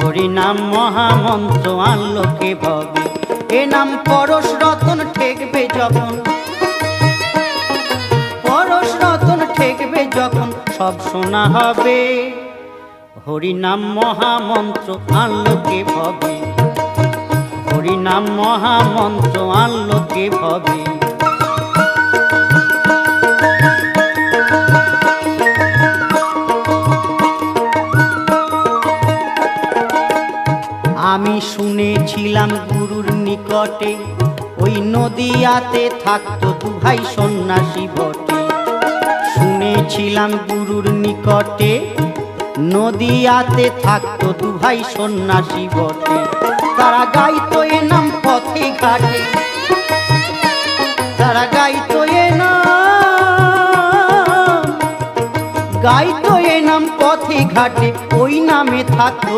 হরি নাম মহামন্ত্র আনলো কে ভবে, এ নাম পরশ রতন ঠেকবে যখন, পরশ রতন ঠেকবে যখন সব শোনা হবে। হরি নাম মহামন্ত্র আনলো কে ভবে, হরি নাম মহামন্ত্র আনলো কে ভবে। আমি শুনেছিলাম গুরুর নিকটে, ওই নদিয়াতে থাকতো দু ভাই সন্ন্যাসী বটে। শুনেছিলাম গুরুর নিকটে, নদিয়াতে থাকতো দু ভাই সন্ন্যাসী বটে। তারা গাইতো এ নাম পথে ঘাটে, তারা গাইতো এ নাম, গাইতো এ নাম পথে ঘাটে, ওই নামে থাকতো